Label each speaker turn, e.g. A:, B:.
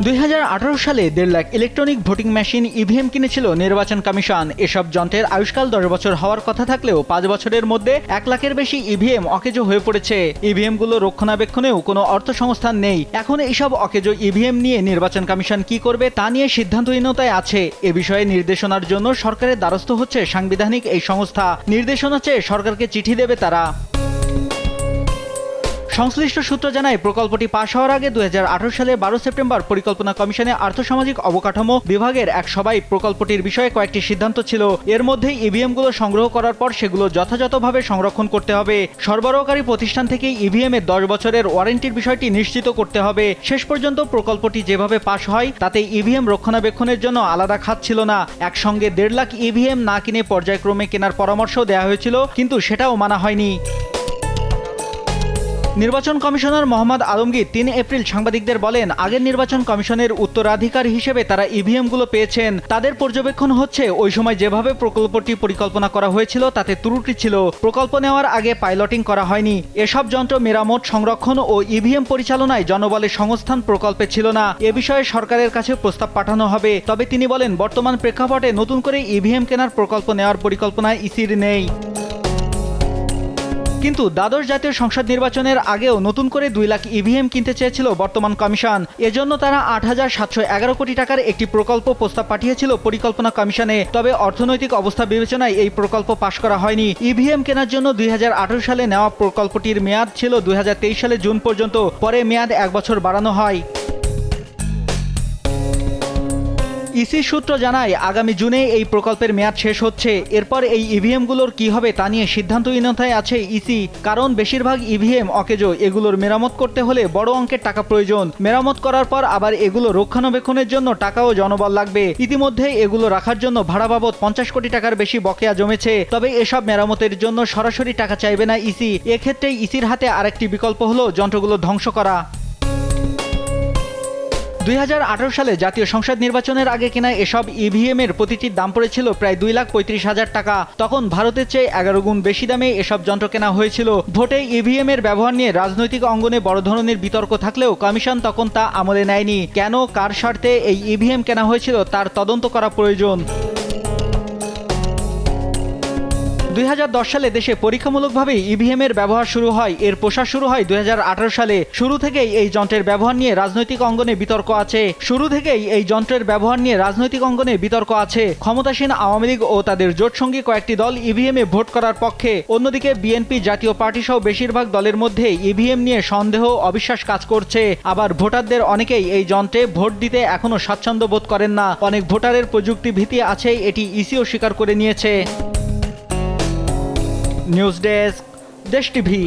A: 2018 সালে 1.5 lakh electronic voting machine EVM কিনেছিল নির্বাচন কমিশন। এসব যন্ত্রের আয়ুষ্কাল 10 বছর হওয়ার কথা থাকলেও 5 বছরের মধ্যে 1 লাখের বেশি ইভিএম অকেজো হয়ে পড়েছে। ইভিএমগুলো রক্ষণাবেক্ষণেও কোনো অর্থসংস্থান নেই। এখন এইসব অকেজো ইভিএম নিয়ে নির্বাচন কমিশন কি করবে তা নিয়ে সিদ্ধান্তহীনতায় আছে। এ বিষয়ে নির্দেশনার জন্য সরকারের দ্বারস্থ হচ্ছে সাংবিধানিক এই সংস্থা। নির্দেশনা চেয়ে সরকারকে চিঠি দেবে তারা। সংশ্লিষ্ট সূত্র জানায়, প্রকল্পটি পাশ হওয়ার আগে 2018 সালে 12 সেপ্টেম্বর পরিকল্পনা কমিশনে আর্থসামাজিক অবকাঠামো বিভাগের এক সভায় প্রকল্পটির বিষয়ে কয়েকটি সিদ্ধান্ত ছিল। এর মধ্যে ইভিএমগুলো সংগ্রহ করার পর সেগুলো যথাযথভাবে সংরক্ষণ করতে হবে। সরবরাহকারী প্রতিষ্ঠান থেকে ইভিএম এর 10 বছরের ওয়ারেন্টির বিষয়টি নিশ্চিত করতে হবে। শেষ পর্যন্ত প্রকল্পটি যেভাবে পাশ হয় তাতে ইভিএম রক্ষণাবেক্ষণের জন্য আলাদা খাত ছিল না। একসঙ্গে 1.5 লাখ ইভিএম না কিনে পর্যায়ক্রমে কেনার পরামর্শ দেওয়া হয়েছিল, কিন্তু সেটাও মানা হয়নি। নির্বাচন কমিশনার মোহাম্মদ আলমগীর 3 এপ্রিল সাংবাদিকদের বলেন, আগের নির্বাচন কমিশনের উত্তরাধিকার হিসেবে তারা ইভিএমগুলো পেয়েছেন। তাদের পর্যবেক্ষণ হচ্ছে ওই সময় যেভাবে প্রকল্পটি পরিকল্পনা করা হয়েছিল তাতে ত্রুটি ছিল। প্রকল্প নেওয়ার আগে পাইলটিং করা হয়নি। এসব যন্ত্র মেরামত, সংরক্ষণ ও ইভিএম পরিচালনায় জনবলের সংস্থান প্রকল্পে ছিল না। এ বিষয়ে সরকারের কাছে প্রস্তাব পাঠানো হবে। তবে তিনি বলেন, বর্তমান প্রেক্ষাপটে নতুন করে ইভিএম কেনার প্রকল্প নেওয়ার পরিকল্পনায় ইসির নেই। কিন্তু দ্বাদশ জাতীয় সংসদ নির্বাচনের আগেও নতুন করে 2 লাখ ইভিএম কিনতে চেয়েছিল বর্তমান কমিশন। এজন্য তারা 8,711 কোটি টাকার একটি প্রকল্প প্রস্তাব পাঠিয়েছিল পরিকল্পনা কমিশনে। তবে অর্থনৈতিক অবস্থা বিবেচনায় এই প্রকল্প পাশ করা হয়নি। ইভিএম কেনার জন্য 2018 সালে নেওয়া প্রকল্পটির মেয়াদ ছিল 2023 সালে জুন পর্যন্ত। পরে মেয়াদ 1 বছর বাড়ানো হয়। ইসি সূত্র জানায়, আগামী জুনে এই প্রকল্পের মেয়াদ শেষ হচ্ছে। এরপর এই ইভিএমগুলোর কি হবে তা নিয়ে সিদ্ধান্তহীনতায় আছে ইসি। কারণ বেশিরভাগ ইভিএম অকেজো। এগুলোর মেরামত করতে হলে বড় অঙ্কের টাকা প্রয়োজন। মেরামত করার পর আবার এগুলো রক্ষণাবেক্ষণের জন্য টাকা ও জনবল লাগবে। ইতিমধ্যে এগুলো রাখার জন্য ভাড়া বাবদ 50 কোটি টাকার বেশি বকেয়া জমেছে। তবে এসব মেরামতের জন্য সরাসরি টাকা চাইবে না ইসি। এক্ষেত্রে ইসির হাতে আরেকটি বিকল্প হলো যন্ত্রগুলো ধ্বংস করা। 2018 সালে জাতীয় সংসদ নির্বাচনের আগে কিনা এসব ইভিএম এর প্রতিটির দাম পড়েছিল প্রায় 2,35,000 টাকা। তখন ভারতের চেয়ে 11 গুণ বেশি দামে এসব যন্ত্র কেনা হয়েছিল। ভোটে ইভিএম এর ব্যবহার নিয়ে রাজনৈতিক অঙ্গনে বড় ধরনের বিতর্ক থাকলেও কমিশন তখন তা আমলে নেয়নি। কেন, কার স্বার্থে এই ইভিএম কেনা হয়েছিল তার তদন্ত করা প্রয়োজন। 2010 সালে দেশে পরীক্ষামূলকভাবে ইভিএম এর ব্যবহার শুরু হয়। এর প্রসার শুরু হয় 2018 সালে। শুরু থেকেই এই যন্ত্রের ব্যবহার নিয়ে রাজনৈতিক অঙ্গনে বিতর্ক আছে। ক্ষমতাসীন আওয়ামী লীগ ও তাদের জোটসঙ্গী কয়েকটি দল ইভিএম এ ভোট করার পক্ষে। অন্যদিকে বিএনপি, জাতীয় পার্টি সহ বেশিরভাগ দলের মধ্যে ইভিএম নিয়ে সন্দেহ, অবিশ্বাস কাজ করছে। আবার ভোটারদের অনেকেই এই যন্ত্রে ভোট দিতে এখনো স্বাচ্ছন্দ্য বোধ করেন না। অনেক ভোটারের প্রযুক্তি ভীতি আছে, এটি ইসিও স্বীকার করে নিয়েছে। নিউজ ডেস্ক, দেশ টিভি।